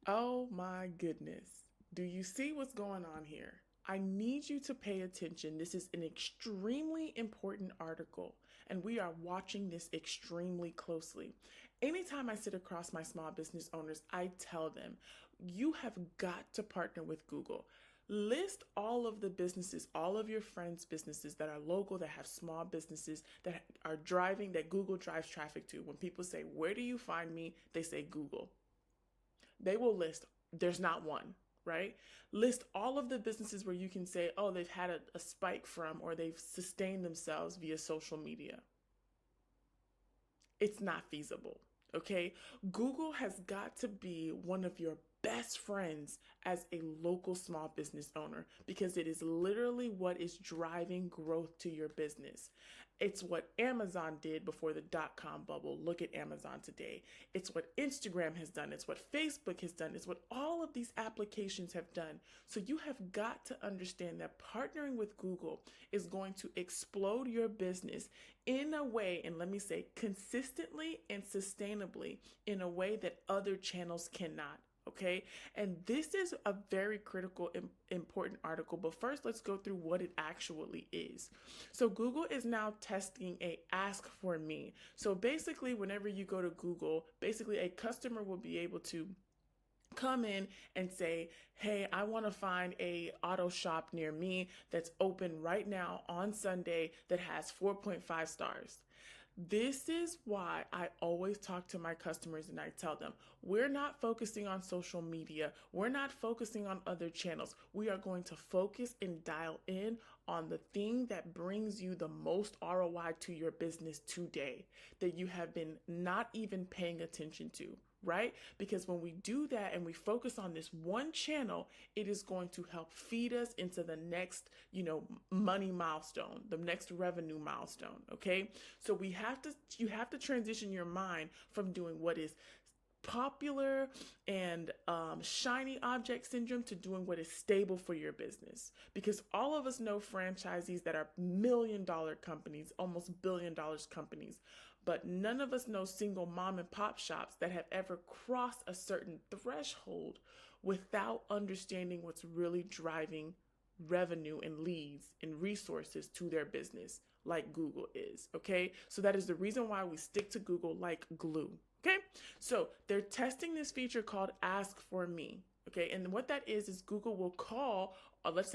Oh my goodness. Do you see what's going on here? I need you to pay attention. This is an extremely important article, and we are watching this extremely closely. Anytime I sit across my small business owners, I tell them, you have got to partner with Google. List all of the businesses, all of your friends' businesses that are local, that have small businesses, that are driving, that Google drives traffic to. When people say, where do you find me? They say Google. They will list, there's not one, right? List all of the businesses where you can say, oh, they've had a spike from or they've sustained themselves via social media. It's not feasible. Okay. Google has got to be one of your best friends as a local small business owner because it is literally what is driving growth to your business. It's what Amazon did before the dot-com bubble. Look at Amazon today. It's what Instagram has done. It's what Facebook has done. It's what all of these applications have done. So you have got to understand that partnering with Google is going to explode your business in a way, and let me say consistently and sustainably, in a way that other channels cannot. Okay. And this is a very critical, important article. But first, let's go through what it actually is. So Google is now testing a ask for me. So basically, whenever you go to Google, basically a customer will be able to come in and say, hey, I want to find a auto shop near me that's open right now on Sunday that has 4.5 stars. This is why I always talk to my customers and I tell them, we're not focusing on social media. We're not focusing on other channels. We are going to focus and dial in on the thing that brings you the most ROI to your business today that you have been not even paying attention to. Right? Because when we do that and we focus on this one channel, it is going to help feed us into the next, money milestone, the next revenue milestone. Okay. So you have to transition your mind from doing what is popular and shiny object syndrome to doing what is stable for your business. Because all of us know franchisees that are $1 million companies, almost $1 billion companies, but none of us know single mom and pop shops that have ever crossed a certain threshold without understanding what's really driving revenue and leads and resources to their business like Google is. Okay. So that is the reason why we stick to Google like glue. Okay, so they're testing this feature called Ask for Me. Okay, and what that is Google will call. Let's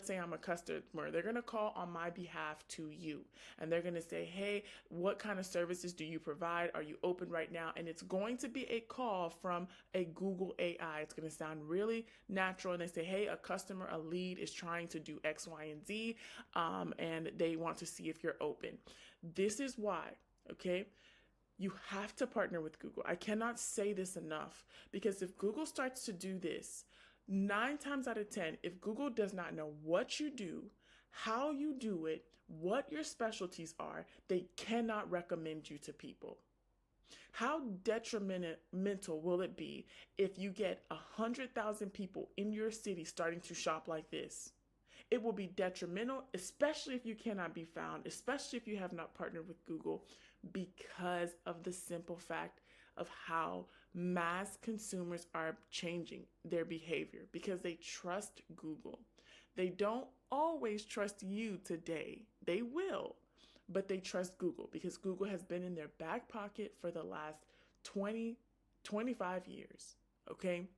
say I'm a customer. They're gonna call on my behalf to you, and they're gonna say, "Hey, what kind of services do you provide? Are you open right now?" And it's going to be a call from a Google AI. It's gonna sound really natural, and they say, "Hey, a customer, a lead is trying to do X, Y, and Z, and they want to see if you're open." This is why. Okay. You have to partner with Google. I cannot say this enough because if Google starts to do this, 9 times out of 10, if Google does not know what you do, how you do it, what your specialties are, they cannot recommend you to people. How detrimental will it be if you get 100,000 people in your city starting to shop like this? It will be detrimental, especially if you cannot be found, especially if you have not partnered with Google, because of the simple fact of how mass consumers are changing their behavior because they trust Google. They don't always trust you today. They will, but they trust Google because Google has been in their back pocket for the last 20, 25 years. Okay.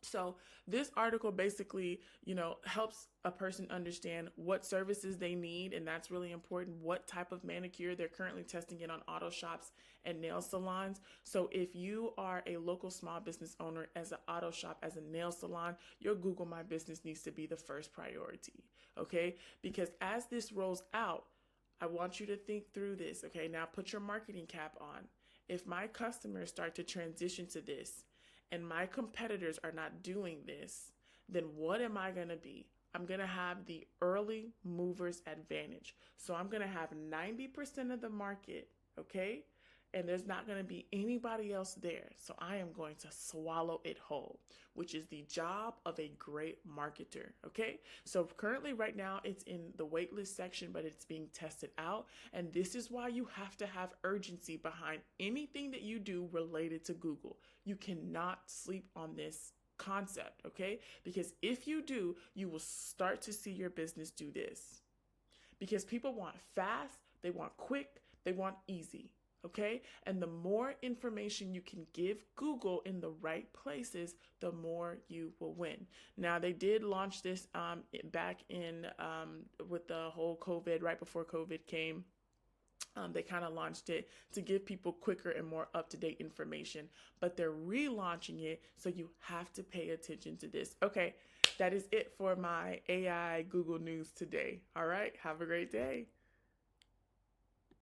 So this article basically, helps a person understand what services they need, and that's really important. What type of manicure they're currently testing it on auto shops and nail salons. So if you are a local small business owner as an auto shop, as a nail salon, your Google My Business needs to be the first priority. Okay, because as this rolls out, I want you to think through this. Okay, now put your marketing cap on. If my customers start to transition to this, and my competitors are not doing this, then what am I going to be? I'm going to have the early movers advantage. So I'm going to have 90% of the market, okay? And there's not going to be anybody else there. So I am going to swallow it whole, which is the job of a great marketer. Okay. So currently right now it's in the waitlist section, but it's being tested out. And this is why you have to have urgency behind anything that you do related to Google. you cannot sleep on this concept, okay? Because if you do, you will start to see your business do this. Because people want fast, they want quick, they want easy. Okay? And the more information you can give Google in the right places, the more you will win. Now, they did launch this back in with the whole COVID, right before COVID came. They kind of launched it to give people quicker and more up-to-date information, but they're relaunching it, so you have to pay attention to this. Okay, that is it for my AI Google News today. All right, have a great day.